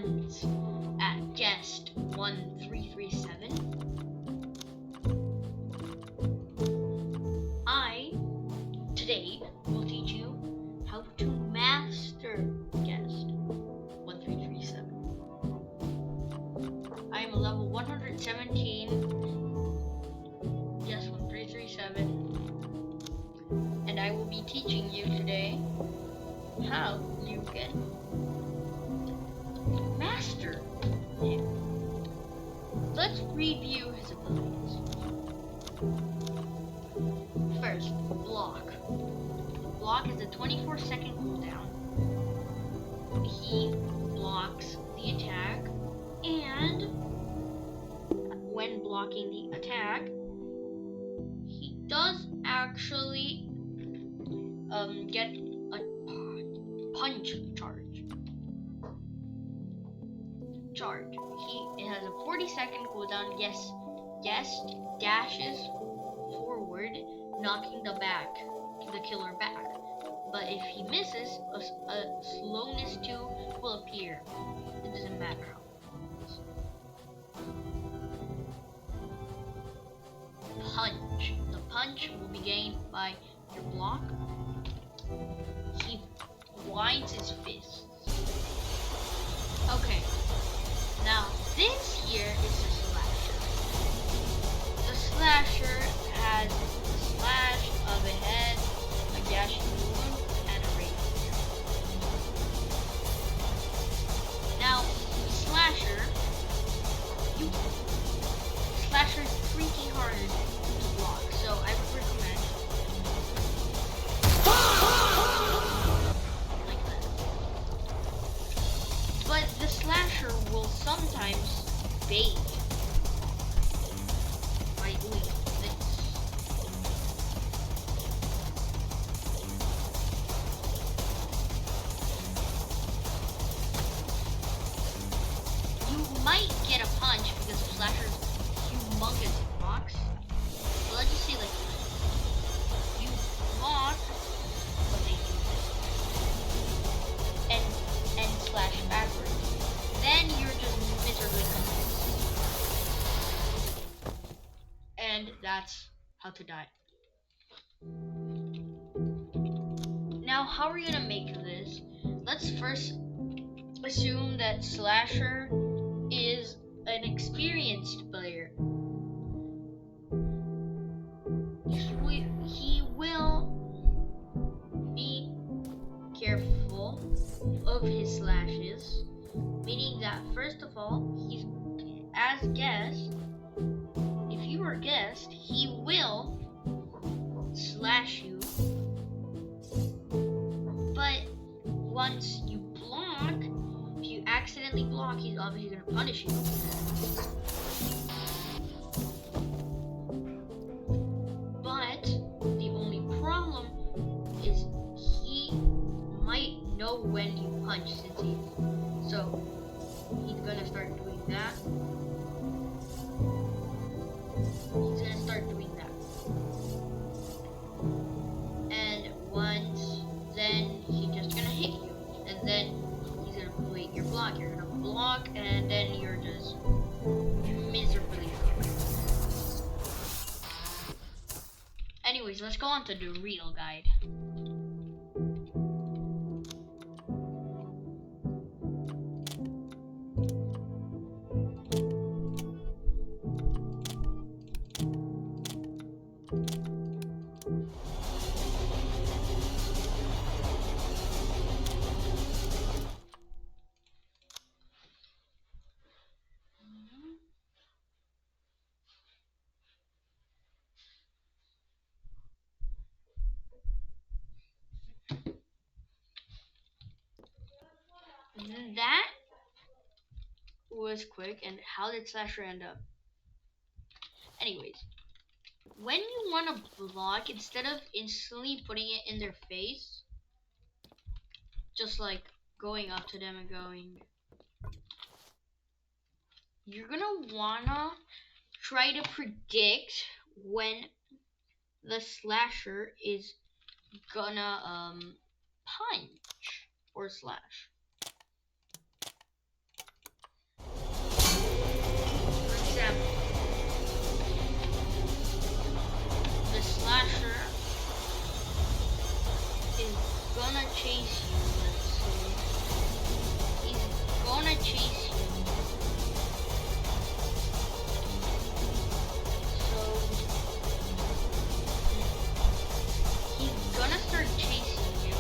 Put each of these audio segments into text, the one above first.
friends at guest 1337. I today will teach you how to master guest 1337. I am a level 117 guest 1337, and I will be teaching you today how you can master him. Let's review his abilities. First, block. Block is a 24-second cooldown. He blocks the attack, and when blocking the attack, he does actually get a punch charge. It has a 40-second cooldown. Yes, guest dashes forward, knocking the killer back. But if he misses, a slowness 2 will appear. It doesn't matter how. Punch. The punch will be gained by your block. He winds his fists. Okay. Now, this here is the slasher. The slasher has a slash of a head, a gashing wound, and a razor. Now, slasher is freaking hard to block, so I would recommend like that. But the slasher will sometimes bait by doing this. You might get a punch because the slasher's humongous blocks. But let's just say like you block, but they do this and slash backwards. Then you're just miserably confused. And that's how to die. Now, how are we gonna make this? Let's first assume that Slasher is an experienced player. He will be careful of his slashes, meaning that first of all, he's as guest. If you are guest, he will slash you. But once you block, if you accidentally block, he's obviously gonna punish you. But the only problem is he might know when you punch since so he's gonna start doing that. And once, then he's just gonna hit you. And then he's gonna wait your block. You're gonna block, and then you're just miserably confused. Anyways, let's go on to the real guide. That was quick. And how did Slasher end up? Anyways, when you want to block, instead of instantly putting it in their face, just like going up to them and going, you're gonna wanna try to predict when the slasher is gonna punch or slash. gonna chase you, let's say. He's gonna chase you. So he's gonna start chasing you.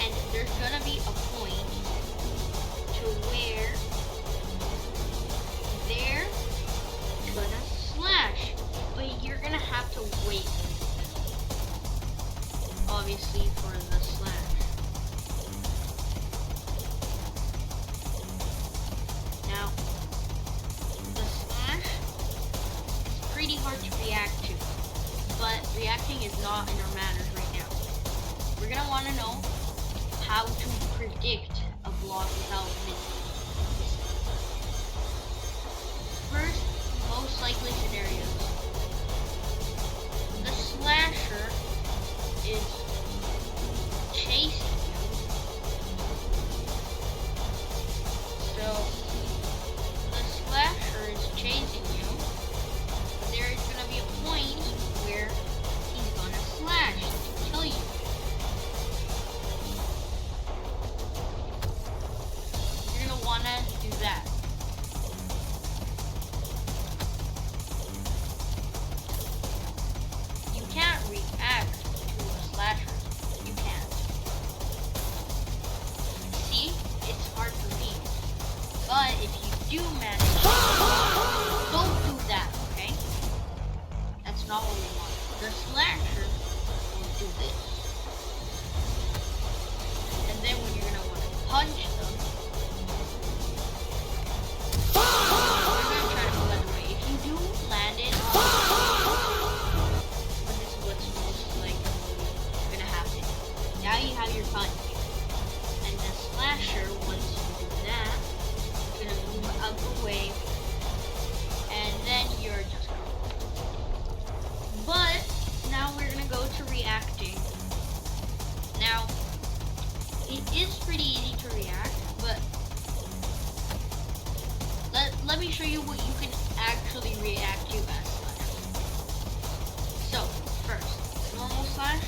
And there's gonna be a point to where they're gonna slash. But you're gonna have to wait, obviously, for the slash. Now, the slash is pretty hard to react to, but reacting is not in our manners right now. We're gonna want to know how to predict a block without missing. First, most likely scenarios. The slasher is chasing you. So the slasher is chasing you, but there is gonna be a point where he's gonna slash to kill you. You're gonna wanna do that. You can't react to a slasher. You can't. See? It's hard for me. But if you do manage, don't do that, okay? That's not what we want. The slasher will do this. And then when you're gonna want to punch them, you're gonna try to move out of the way. If you do land it, but this is what's most likely gonna happen. Now you have your punch. And the slasher, once you do that, is gonna move out the way, and then you're just gone. But now we're gonna go to reacting. Now, it is pretty easy to react, but let me show you what you can actually react to as slash. So, first, normal slash.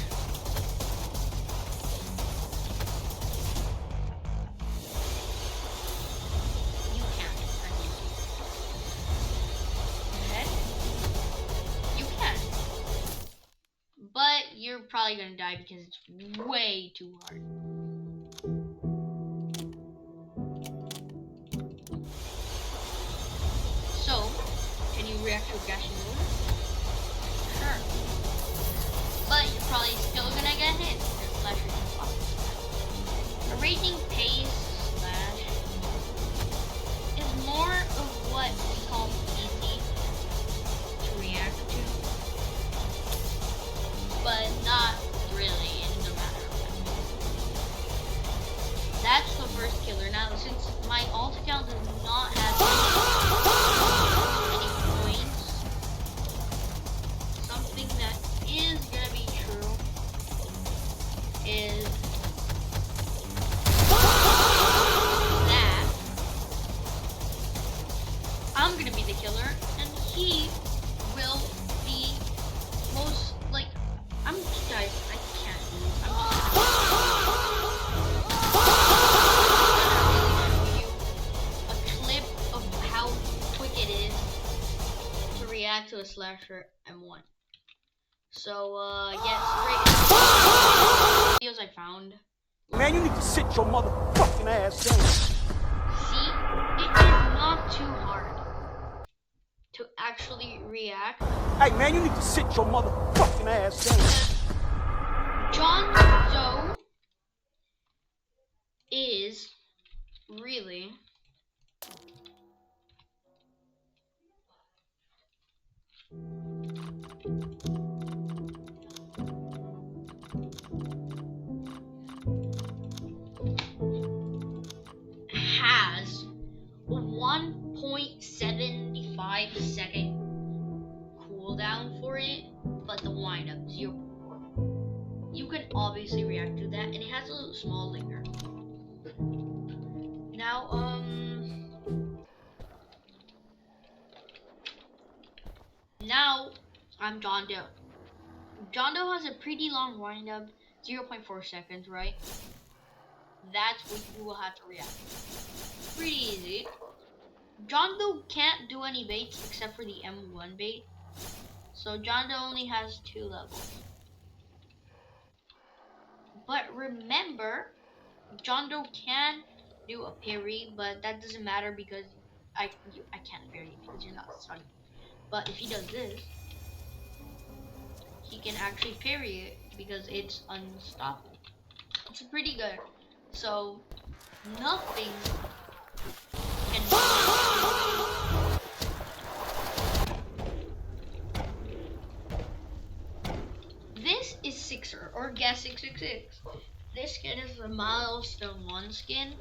You can't, as you see. Okay? You can. But you're probably gonna die because it's way too hard. So, can you react to a gashing motor? Sure. But you're probably still gonna get hit because slasher is block. A raging pace slash is more of what we call easy to react to, but not really in the matter of fact. That's the first killer. Now, since my alt account does not have any points, something that is gonna be true is that I'm gonna be the killer, and he will be most like guys. I can't move. I'm just gonna show you a clip of how quick it is to react to a slasher M1. So yeah, straight videos I found. Man, you need to sit your motherfucking ass down. See, it is not too hard to actually react. Hey man, you need to sit your motherfucking ass down. John Doe is really has a 1.75 second cooldown for it, but the windup 0.4. You can obviously react to that, and it has a small linger. Now I'm John Doe. John Doe has a pretty long windup, 0.4 seconds, right? That's what you will have to react. Pretty easy. John Doe can't do any baits except for the M1 bait. So John Doe only has 2 levels. But remember, John Doe can do a parry, but that doesn't matter because I can't parry because you're not stunned. But if he does this, he can actually parry it because it's unstoppable. It's pretty good. So nothing can This is Sixer or Guess 666. This skin is the Milestone 1 skin.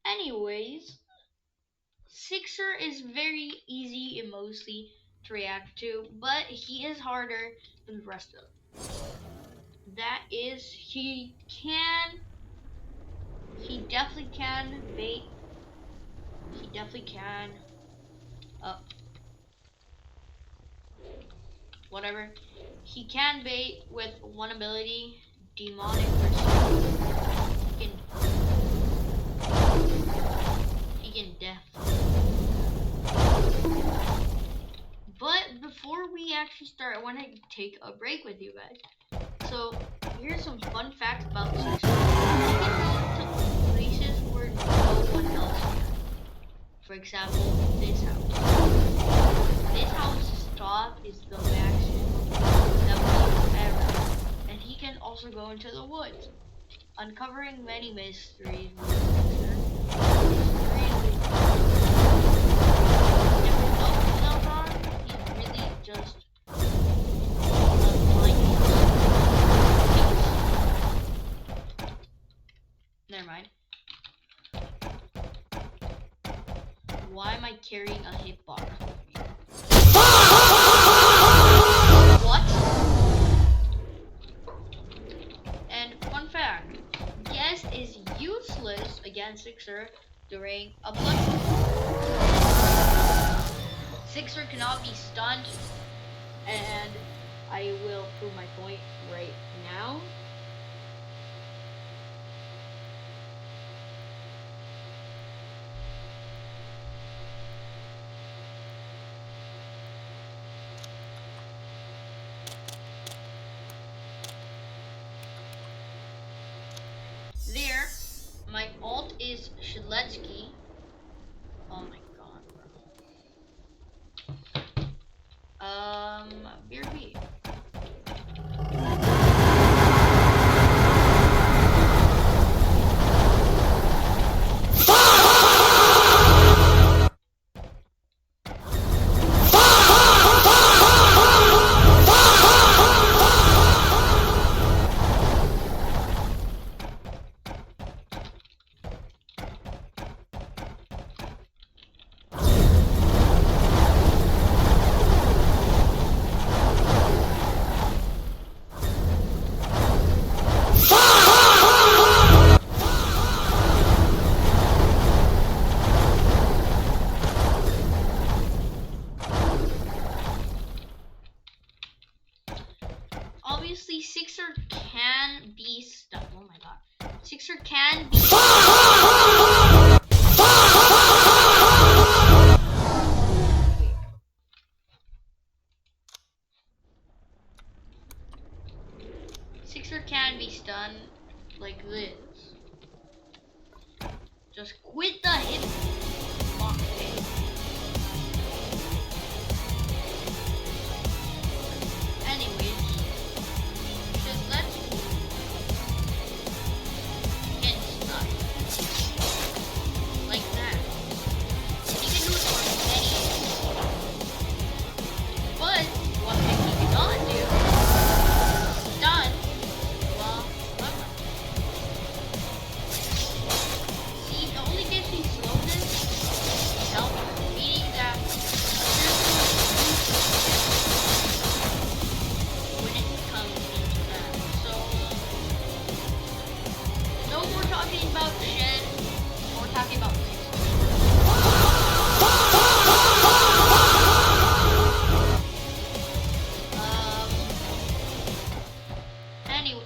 Anyways, Sixer is very easy and mostly to react to, but he is harder than the rest of them. That is, he definitely can bait. He definitely can, whatever. He can bait with one ability, Demonic Pursuit. He can definitely. But before we actually start, I want to take a break with you guys. So here's some fun facts about Sixer. You can go to places where no one else can. For example, this house. This house's top is the maximum that we have ever. And he can also go into the woods, uncovering many mysteries with Sixer. Just never mind. Why am I carrying a hitbox with me? What? And fun fact, Guess is useless against Sixer during a blood. Sixer cannot be stunned, and I will prove my point right now. There, my alt is Shiletsky. Oh my god, bro. Beer B. Obviously, Sixer can be stunned. Oh my god. Sixer can be Sixer can be stunned like this. Just quit the hit. Anyways, just let's get stuck like that. He can do it for many, but what he cannot do, stun. Well, see, it only gives you talking about shed or talking about six? Anyway.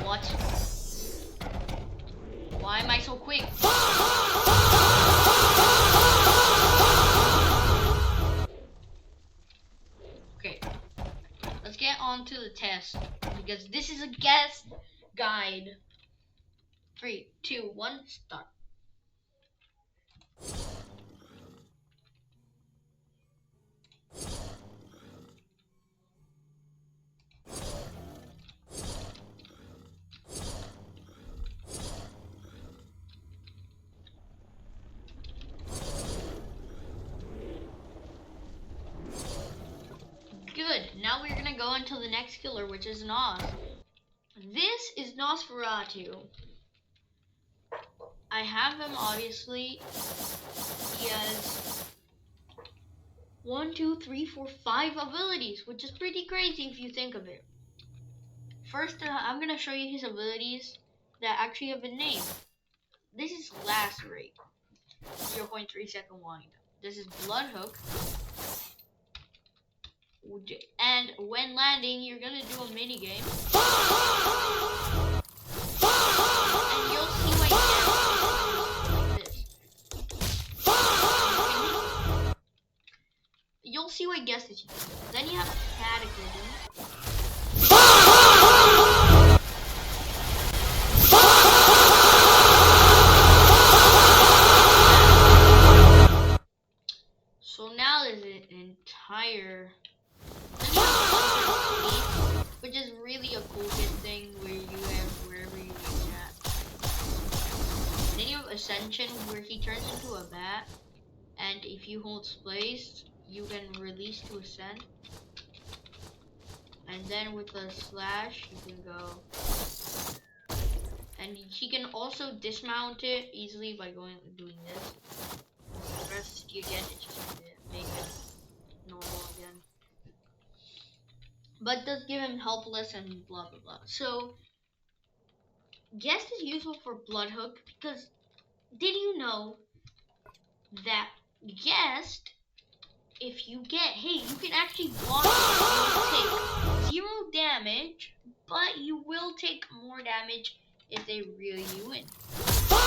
What? Why am I so quick? Okay, let's get on to the test because this is a guest guide. 3, 2, 1, start. Good. Now we're gonna go into the next killer, which is Nos. This is Nosferatu. I have him obviously. He has 1, 2, 3, 4, 5 abilities, which is pretty crazy if you think of it. First, I'm gonna show you his abilities that actually have a name. This is Lacerate, 0.3 second wind. This is Blood Hook. And when landing, you're gonna do a mini game. And you'll see my guess like this. You'll see what guess is. Then you have Cataclysm. So now there's an entire, which is really a cool kid thing where you have wherever you use that. Then you have Ascension where he turns into a bat, and if you hold space, you can release to ascend. And then with the slash, you can go. And he can also dismount it easily by doing this. Press T again, it just make it normal again. But does give him helpless and blah blah blah. So Guest is useful for Blood Hook because did you know that Guest, if you get hit, you can actually block it. You'll take 0 damage, but you will take more damage if they reel you in. But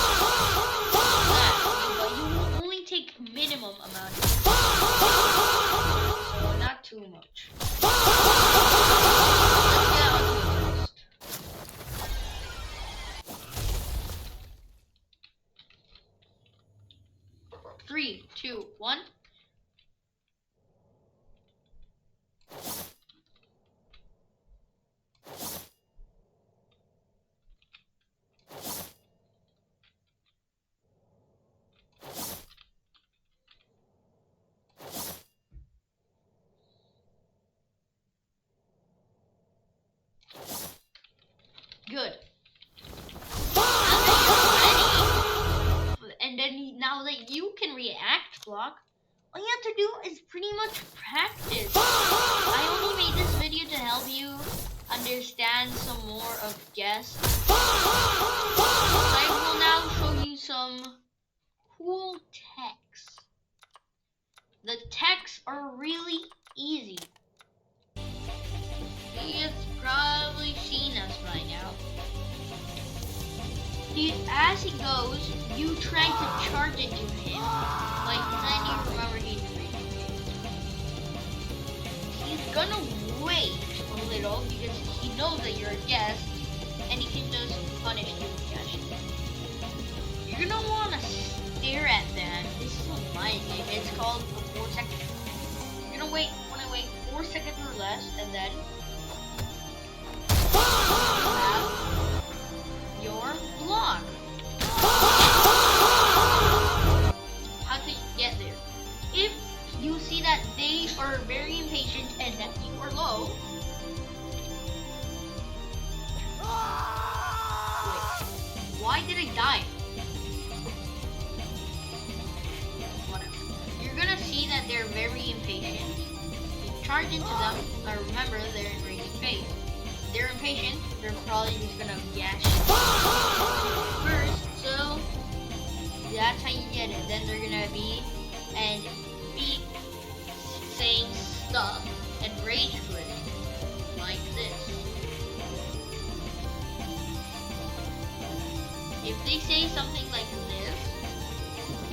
you will only take minimum amount of damage. So not too much. Let's get on to the test. Three, 2, 1. Good. And then now that you can react block, all you have to do is pretty much practice. I only made this video to help you understand some more of Guest. I will now show you some cool texts. The texts are really easy. You've probably seen us by now. As he goes, you try to charge it to him. Like, then you remember he's reading. He's gonna wait a little because he knows that you're a guest and he can just punish you with cash. You're gonna wanna stare at that. This is a mind game. It's called 4 seconds. You're gonna wait 4 seconds or less, and then you have your block. How to get there? If you see that they are very impatient and that you are low, wait, why did I die? Whatever. You're gonna see that they're very impatient charge into them, remember they're in raging phase. They're impatient, they're probably just gonna gash first, so that's how you get it. Then they're gonna be saying stuff and rage quit like this. If they say something like this,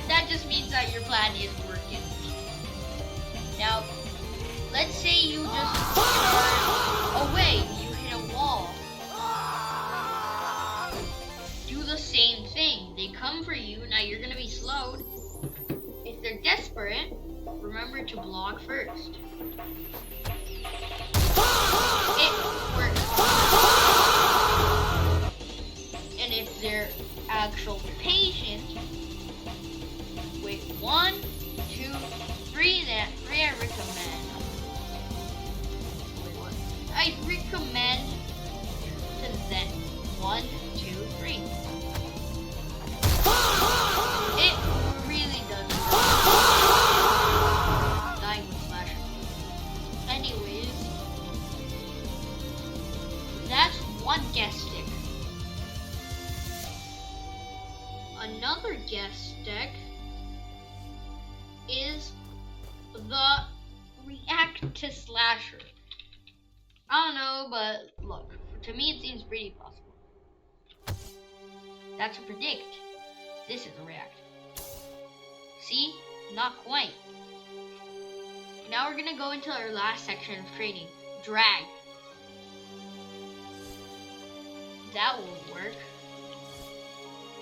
that just means that your plan is working. Now, let's say you just turn away, you hit a wall. Do the same thing. They come for you, now you're gonna be slowed. If they're desperate, remember to block first. It works. And if they're actual patient, wait 1, 2, 3, then 3 I recommend. I recommend to then 1, 2, 3. It really does work. Dying with flash. Anyways, that's one guest stick. Another guest stick is the react to slasher. I don't know, but look, to me it seems pretty possible. That's a predict. This is a react. See? Not quite. Now we're gonna go into our last section of training. Drag. That will work.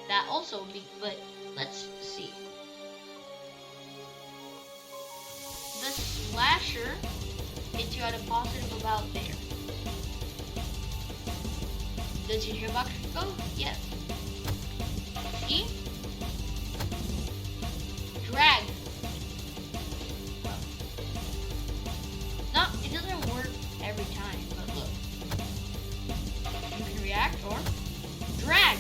That also be, but let's see. The slasher hits you at a positive about there. Does your hitbox go? Yes. See? Drag. No, it doesn't work every time, but look. You can react or drag.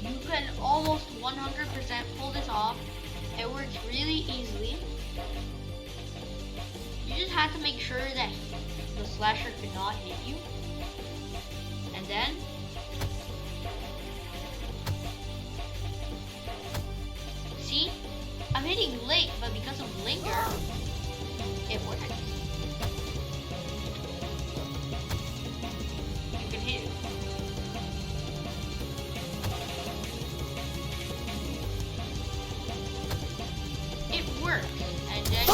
You can almost 100% pull this off. It works really easily. You just have to make sure that the slasher cannot hit you. And then see? I'm hitting late, but because of linger, it works. You can hit it. It works. And then